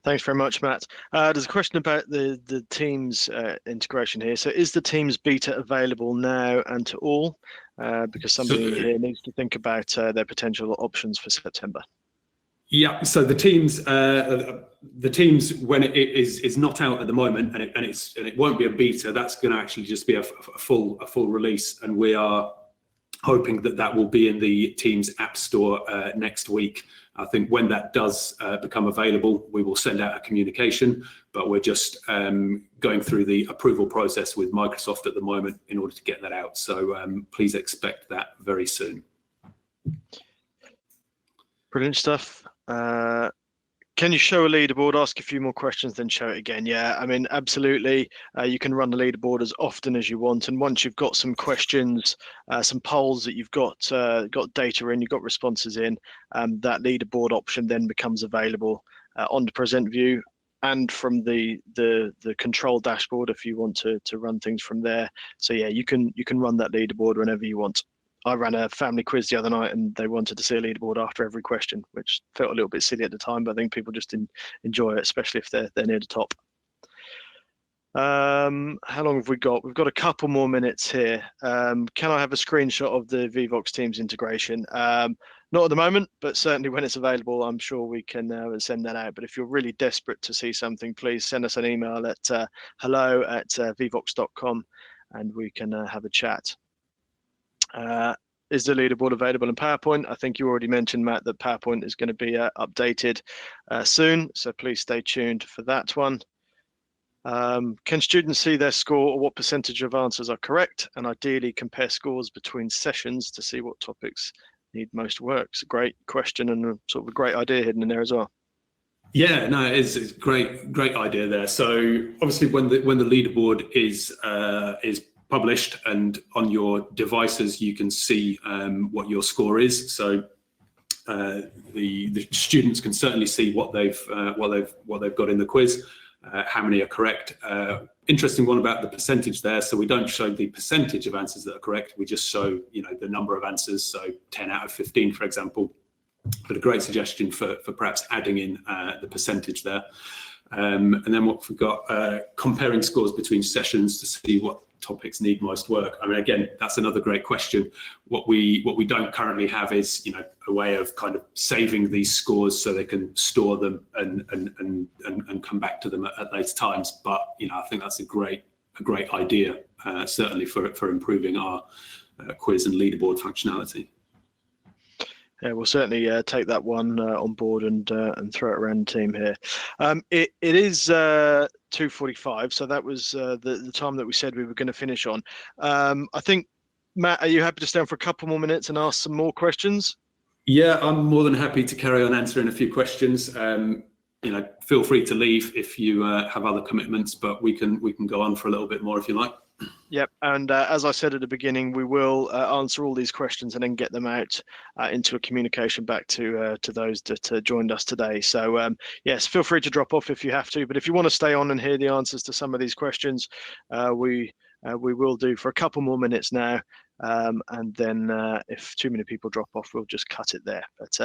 Thanks very much, Matt. There's a question about the Teams integration here. So is the Teams beta available now and to all? Because somebody here needs to think about their potential options for September. Yeah, so the Teams when it is not out at the moment, and it won't be a beta. That's going to actually just be a full release, and we are hoping that will be in the Teams App Store next week. I think when that does become available, we will send out a communication, but we're just going through the approval process with Microsoft at the moment in order to get that out. So please expect that very soon. Brilliant stuff. Can you show a leaderboard? Ask a few more questions, then show it again. Yeah, I mean, absolutely. You can run the leaderboard as often as you want, and once you've got some questions, some polls that you've got data in, you've got responses in, that leaderboard option then becomes available on the present view and from the control dashboard if you want to run things from there. So yeah, you can run that leaderboard whenever you want. I ran a family quiz the other night and they wanted to see a leaderboard after every question, which felt a little bit silly at the time, but I think people just enjoy it, especially if they're near the top. How long have we got? We've got a couple more minutes here. Can I have a screenshot of the Vevox Teams integration? Not at the moment, but certainly when it's available, I'm sure we can send that out. But if you're really desperate to see something, please send us an email at hello@vevox.com and we can have a chat. Is the leaderboard available in PowerPoint? I think you already mentioned, Matt, that PowerPoint is going to be updated soon, so please stay tuned for that one. Can students see their score or what percentage of answers are correct, and ideally compare scores between sessions to see what topics need most work? It's a great question and sort of a great idea hidden in there as well. Yeah, no, it's a great idea there. So obviously when the leaderboard is published and on your devices, you can see what your score is. So the students can certainly see what they've got in the quiz, how many are correct. Interesting one about the percentage there. So we don't show the percentage of answers that are correct. We just show the number of answers. So 10 out of 15, for example. But a great suggestion for perhaps adding in the percentage there. And then what we've got, comparing scores between sessions to see what topics need most work. I mean, again, that's another great question. What we don't currently have is a way of kind of saving these scores so they can store them and come back to them at later times. But I think that's a great idea, certainly for improving our quiz and leaderboard functionality. Yeah, we'll certainly take that one on board and throw it around the team here. It is 2:45, so that was the time that we said we were going to finish on. I think, Matt, are you happy to stay on for a couple more minutes and ask some more questions? Yeah, I'm more than happy to carry on answering a few questions. Feel free to leave if you have other commitments, but we can go on for a little bit more if you like. Yep, and as I said at the beginning, we will answer all these questions and then get them out into a communication back to those that joined us today. So yes, feel free to drop off if you have to, but if you want to stay on and hear the answers to some of these questions, we will do for a couple more minutes now, and then if too many people drop off, we'll just cut it there. But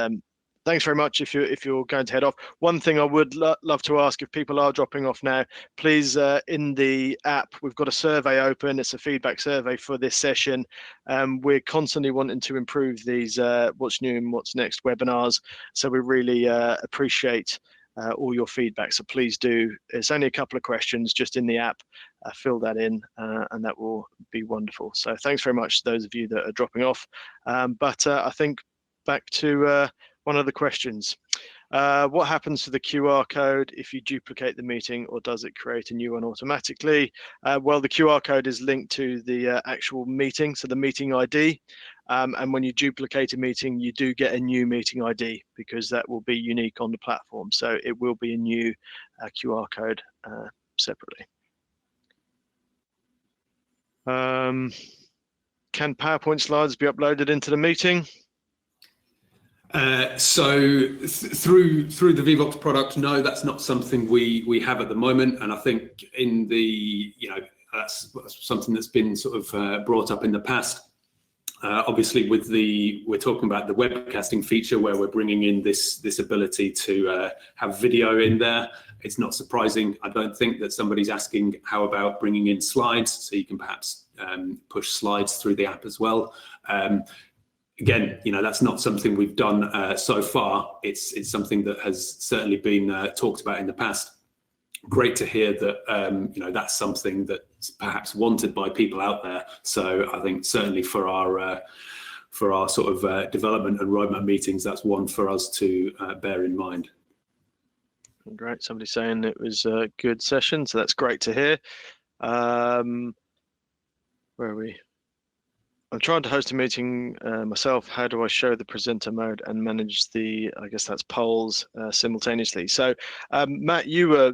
thanks very much. If you're going to head off, one thing I would love to ask, if people are dropping off now, please, in the app, we've got a survey open. It's a feedback survey for this session. We're constantly wanting to improve these What's New and What's Next webinars. So we really appreciate all your feedback. So please do. It's only a couple of questions just in the app. Fill that in, and that will be wonderful. So thanks very much to those of you that are dropping off. But I think back to one of the questions. What happens to the QR code if you duplicate the meeting, or does it create a new one automatically? Well, the QR code is linked to the actual meeting, so the meeting ID. And when you duplicate a meeting, you do get a new meeting ID because that will be unique on the platform. So it will be a new QR code separately. Can PowerPoint slides be uploaded into the meeting? So through the Vevox product, no, that's not something we have at the moment. And I think in the, that's something that's been sort of brought up in the past. Obviously, we're talking about the webcasting feature where we're bringing in this ability to have video in there. It's not surprising, I don't think, that somebody's asking how about bringing in slides, so you can perhaps push slides through the app as well. Again, that's not something we've done so far. It's something that has certainly been talked about in the past. Great to hear that that's something that's perhaps wanted by people out there. So I think certainly for our for our sort of development and roadmap meetings, that's one for us to bear in mind. Great. Somebody saying it was a good session, so that's great to hear. Where are we? I'm trying to host a meeting myself. How do I show the presenter mode and manage the, I guess that's polls simultaneously? So Matt, you were,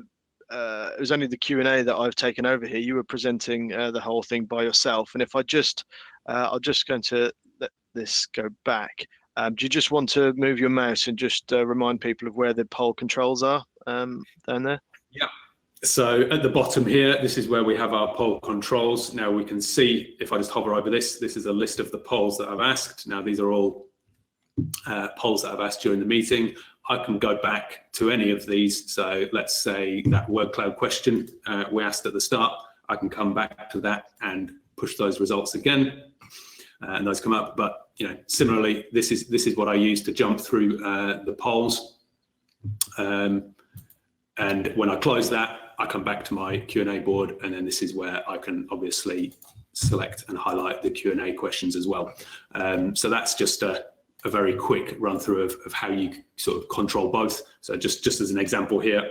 it was only the Q&A that I've taken over here. You were presenting the whole thing by yourself. And if I just, I'm just going to let this go back. Do you just want to move your mouse and just remind people of where the poll controls are down there? Yeah. So at the bottom here, this is where we have our poll controls. Now we can see, if I just hover over this, this is a list of the polls that I've asked. Now these are all polls that I've asked during the meeting. I can go back to any of these. So let's say that word cloud question we asked at the start. I can come back to that and push those results again, and those come up. But similarly, this is what I use to jump through the polls. And when I close that, I come back to my Q&A board, and then this is where I can obviously select and highlight the Q&A questions as well. So that's just a very quick run through of how you sort of control both. So just as an example here,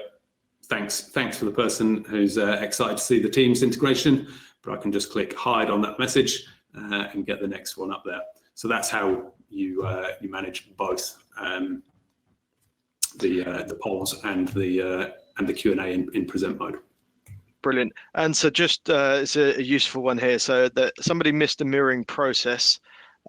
thanks for the person who's excited to see the Teams integration, but I can just click hide on that message and get the next one up there. So that's how you manage both the polls and the Q&A in present mode. Brilliant. And so just it's a useful one here. So that somebody missed a mirroring process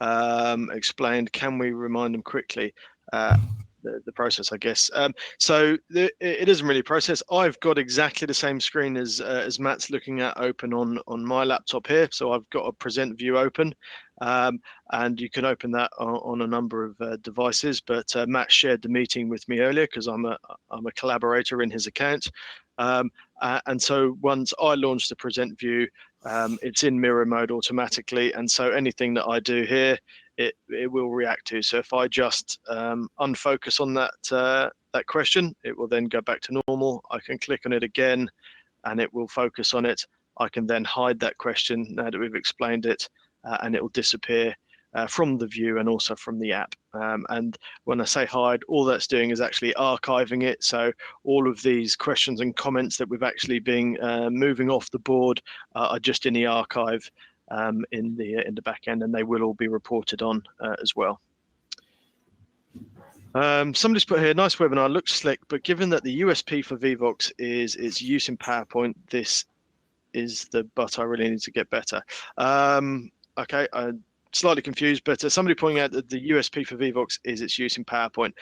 explained. Can we remind them quickly? The process, I guess. So it isn't really a process. I've got exactly the same screen as Matt's looking at open on my laptop here. So I've got a present view open, and you can open that on a number of devices. But Matt shared the meeting with me earlier because I'm a collaborator in his account. And so once I launch the present view, it's in mirror mode automatically. And so anything that I do here, it will react to. So if I just unfocus on that question, it will then go back to normal. I can click on it again and it will focus on it. I can then hide that question now that we've explained it, and it will disappear from the view and also from the app. And when I say hide, all that's doing is actually archiving it. So all of these questions and comments that we've actually been moving off the board are just in the archive in the back end, and they will all be reported on as well. Somebody's put here, nice webinar, looks slick, but given that the USP for Vevox is its use in PowerPoint, this is the but I really need to get better. Okay, I'm slightly confused, but somebody pointing out that the USP for Vevox is its use in PowerPoint.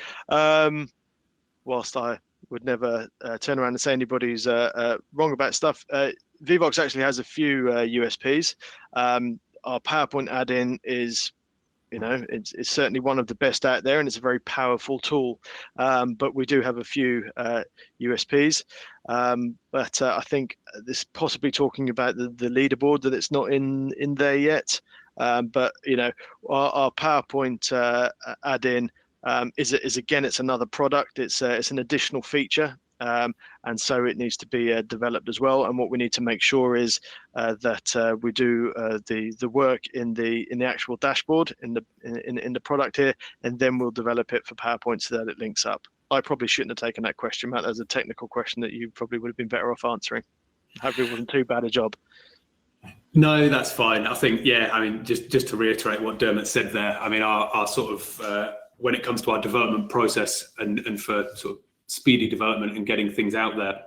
Whilst I would never turn around and say anybody's wrong about stuff, Vevox actually has a few USPs. Our PowerPoint add-in is, it's certainly one of the best out there, and it's a very powerful tool. But we do have a few USPs. But I think this possibly talking about the leaderboard, that it's not in there yet. But our PowerPoint add-in is again, it's another product. It's an additional feature. And so it needs to be developed as well. And what we need to make sure is that we do the work in the actual dashboard in the product here, and then we'll develop it for PowerPoint so that it links up. I probably shouldn't have taken that question, Matt. That's a technical question that you probably would have been better off answering. Hopefully it wasn't too bad a job. No, that's fine. I think, just to reiterate what Dermot said there, our sort of, when it comes to our development process and for sort of speedy development and getting things out there,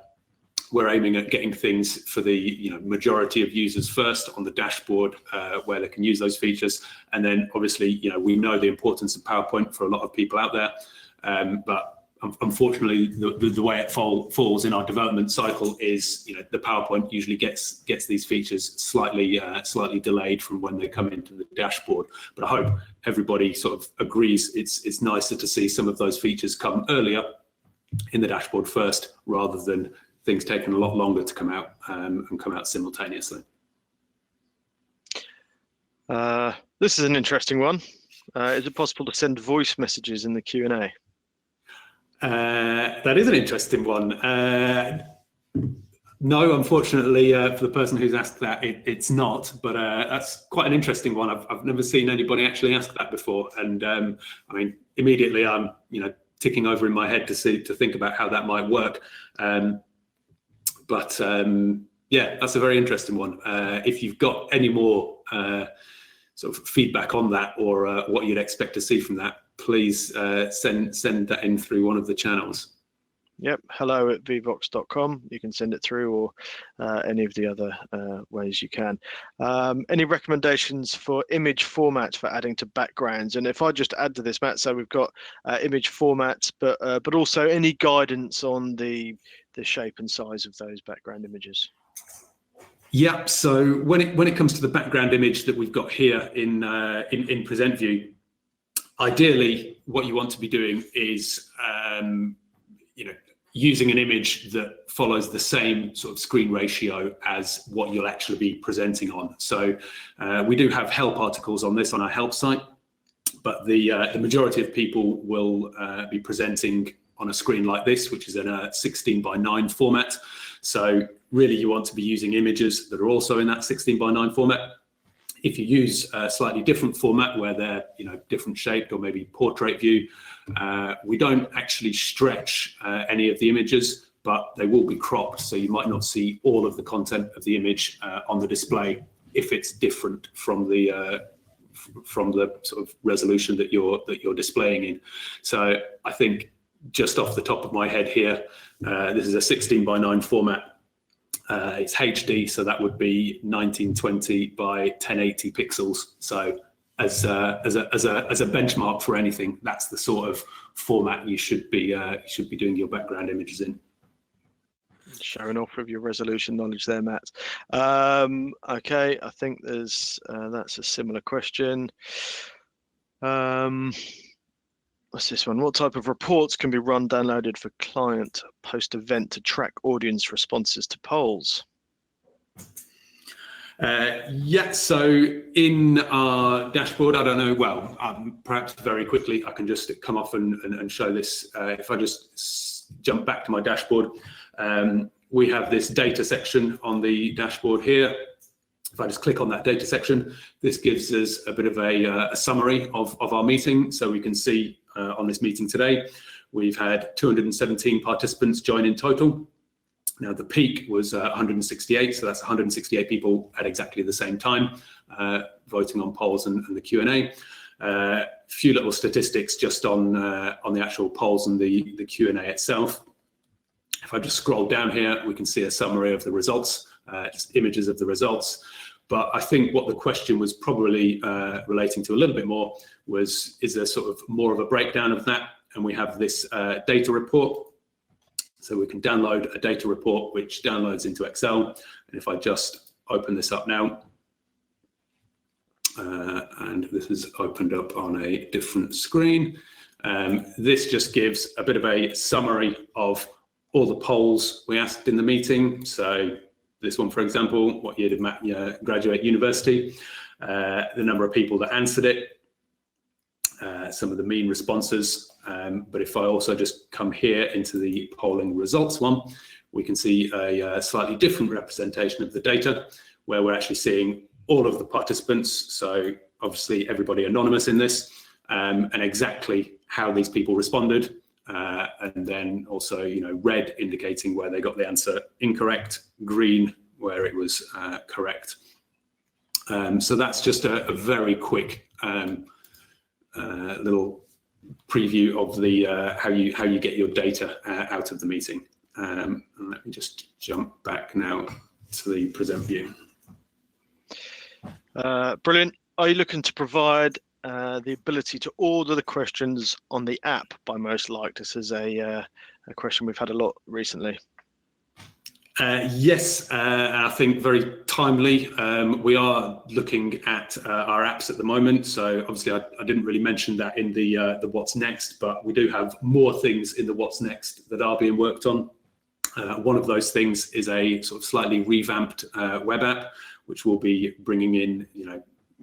we're aiming at getting things for the majority of users first on the dashboard where they can use those features. And then obviously, we know the importance of PowerPoint for a lot of people out there. But unfortunately, the way it falls in our development cycle is, the PowerPoint usually gets these features slightly delayed from when they come into the dashboard. But I hope everybody sort of agrees it's nicer to see some of those features come earlier in the dashboard first, rather than things taking a lot longer to come out and come out simultaneously. This is an interesting one. Is it possible to send voice messages in the Q&A? That is an interesting one. No, unfortunately, for the person who's asked that, it's not. But that's quite an interesting one. I've never seen anybody actually ask that before, and I mean, immediately I'm ticking over in my head to think about how that might work. But yeah, that's a very interesting one. If you've got any more sort of feedback on that, or what you'd expect to see from that, please send that in through one of the channels. Yep, hello@vevox.com. You can send it through, or any of the other ways you can. Any recommendations for image formats for adding to backgrounds? And if I just add to this, Matt, so we've got image formats, but also any guidance on the shape and size of those background images. Yeah, so when it comes to the background image that we've got here in present view, ideally what you want to be doing is using an image that follows the same sort of screen ratio as what you'll actually be presenting on. So we do have help articles on this on our help site, but the majority of people will be presenting on a screen like this, which is in a 16:9 format. So really you want to be using images that are also in that 16:9 format. If you use a slightly different format where they're different shaped, or maybe portrait view, we don't actually stretch any of the images, but they will be cropped, so you might not see all of the content of the image on the display if it's different from the sort of resolution that you're displaying in. So I think just off the top of my head here, this is a 16:9 format. It's HD, so that would be 1920 by 1080 pixels. So as a benchmark for anything, that's the sort of format you should be doing your background images in. Showing off with your resolution knowledge there, Matt. Okay, I think that's a similar question. What's this one? What type of reports can be downloaded for client post-event to track audience responses to polls? Yeah, so in our dashboard, I don't know, well, perhaps very quickly, I can just come off and show this. If I just jump back to my dashboard, we have this data section on the dashboard here. If I just click on that data section, this gives us a bit of a summary of our meeting. So we can see on this meeting today, we've had 217 participants join in total. Now the peak was 168, so that's 168 people at exactly the same time voting on polls and the Q&A. Few little statistics just on the actual polls and the Q&A itself. If I just scroll down here, we can see a summary of the results, just images of the results. But I think what the question was probably relating to a little bit more was, is there sort of more of a breakdown of that? And we have this data report. So we can download a data report, which downloads into Excel. And if I just open this up now, and this is opened up on a different screen, this just gives a bit of a summary of all the polls we asked in the meeting. So this one, for example, what year did Matt graduate university? The number of people that answered it, some of the mean responses. But if I also just come here into the polling results one, we can see a slightly different representation of the data, where we're actually seeing all of the participants. So obviously everybody anonymous in this, and exactly how these people responded. And then also, red indicating where they got the answer incorrect, green where it was correct. So that's just a very quick little preview of the how you get your data out of the meeting. And let me just jump back now to the present view. Brilliant. Are you looking to provide the ability to order the questions on the app by most liked? This is a question we've had a lot recently. Yes, I think very timely. We are looking at our apps at the moment. So obviously I didn't really mention that in the what's next, but we do have more things in the what's next that are being worked on. One of those things is a sort of slightly revamped web app, which will be bringing in,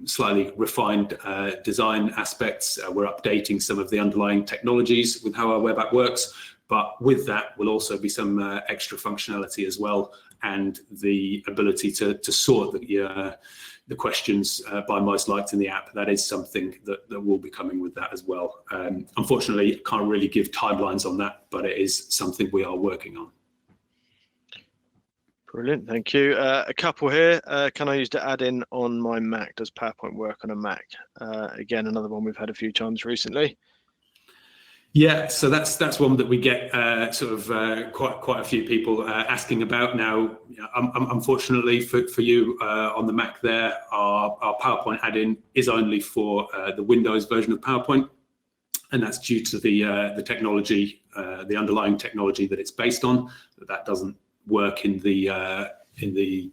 slightly refined design aspects. We're updating some of the underlying technologies with how our web app works, But with that will also be some extra functionality as well, and the ability to sort the questions by most liked in the app. That is something that will be coming with that as well. Unfortunately, I can't really give timelines on that, but it is something we are working on. Brilliant, thank you. A couple here. Can I use the add-in on my Mac? Does PowerPoint work on a Mac? Again, another one we've had a few times recently. Yeah, so that's one that we get quite a few people asking about now. Unfortunately for you on the Mac, there our PowerPoint add-in is only for the Windows version of PowerPoint, and that's due to the technology, the underlying technology that it's based on. That doesn't work in the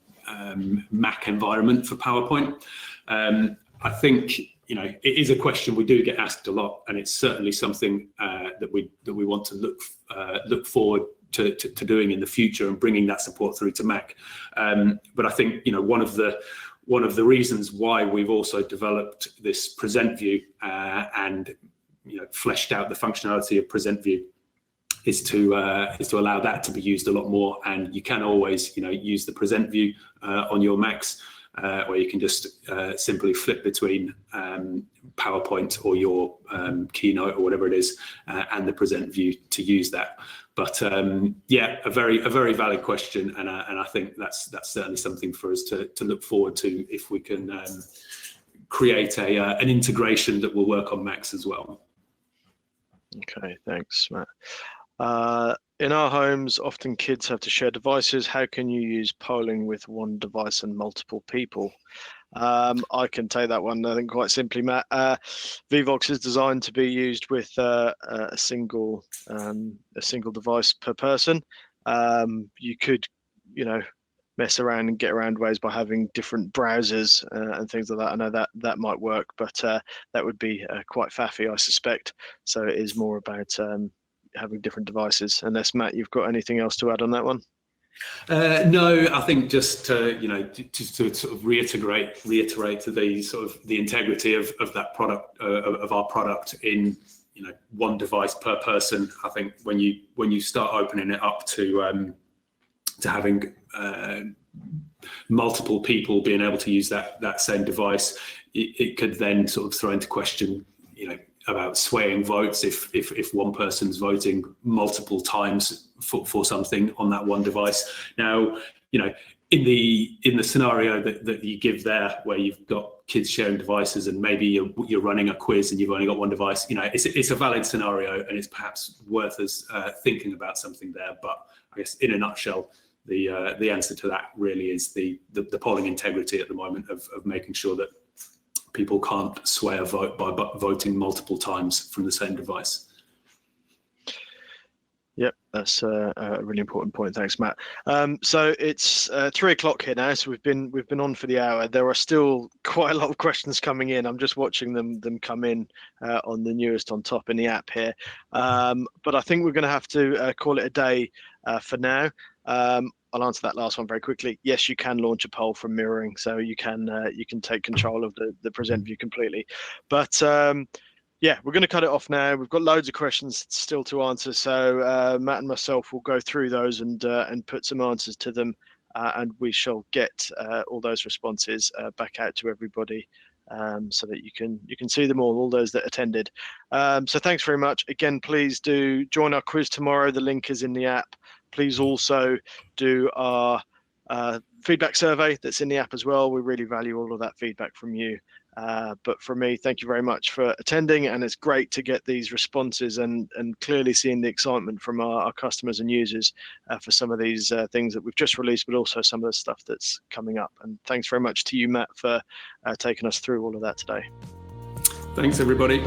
Mac environment for PowerPoint. I think it is a question we do get asked a lot, and it's certainly something that we want to look forward to doing in the future and bringing that support through to Mac. But I think one of the reasons why we've also developed this present view and fleshed out the functionality of present view is to allow that to be used a lot more. And you can always use the present view on your Macs, where you can just simply flip between PowerPoint or your Keynote or whatever it is, and the present view to use that. But yeah, a very valid question, and I think that's certainly something for us to look forward to if we can create an integration that will work on Macs as well. Okay, thanks, Matt. In our homes, often kids have to share devices. How can you use polling with one device and multiple people? I can take that one, I think, quite simply, Matt. Vevox is designed to be used with a single device per person. You could, mess around and get around ways by having different browsers and things like that. I know that might work, but that would be quite faffy, I suspect. So it is more about having different devices. Unless, Matt, you've got anything else to add on that one? No, I think just to sort of reiterate the integrity of that product, of our product in one device per person. I think when you start opening it up to having multiple people being able to use that same device, it could then sort of throw into question about swaying votes if one person's voting multiple times for something on that one device. Now, in the scenario that you give there, where you've got kids sharing devices and maybe you're running a quiz and you've only got one device, it's a valid scenario, and it's perhaps worth us thinking about something there. But I guess in a nutshell, the answer to that really is the polling integrity at the moment of making sure that people can't sway a vote by voting multiple times from the same device. Yep, that's a really important point. Thanks, Matt. So it's 3 o'clock here now, so we've been on for the hour. There are still quite a lot of questions coming in. I'm just watching them come in on the newest on top in the app here. But I think we're going to have to call it a day for now. I'll answer that last one very quickly. Yes, you can launch a poll from mirroring, so you can take control of the present view completely. But yeah, we're going to cut it off now. We've got loads of questions still to answer, so Matt and myself will go through those and put some answers to them, and we shall get all those responses back out to everybody, so that you can see them all those that attended. So thanks very much. Again, please do join our quiz tomorrow. The link is in the app. Please also do our feedback survey that's in the app as well. We really value all of that feedback from you. But for me, thank you very much for attending, and it's great to get these responses and clearly seeing the excitement from our customers and users for some of these things that we've just released, but also some of the stuff that's coming up. And thanks very much to you, Matt, for taking us through all of that today. Thanks, everybody.